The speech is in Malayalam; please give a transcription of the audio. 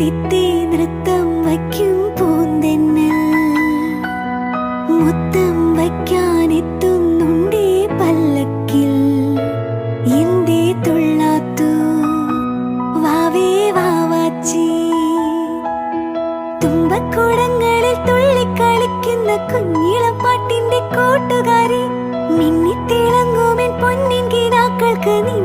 തിത്തേ നൃത്തം വയ്ക്കും പൂന്തെന്നൽ മുത്തം വയ്ക്കാനെത്തുന്നുണ്ടേ പല്ലക്കിൽ എന്തേ തുള്ളാത്തു വാവേ വാവാച്ചി തുമ്പക്കൂടങ്ങളിൽ തുള്ളിക്കളിക്കുന്ന കുഞ്ഞിളപ്പാട്ടിന്റെ കൂട്ടുകാരി മിന്നിത്തിളങ്ങുമെൻ പൊന്നിൻ കിനാക്കൾക്ക് നീ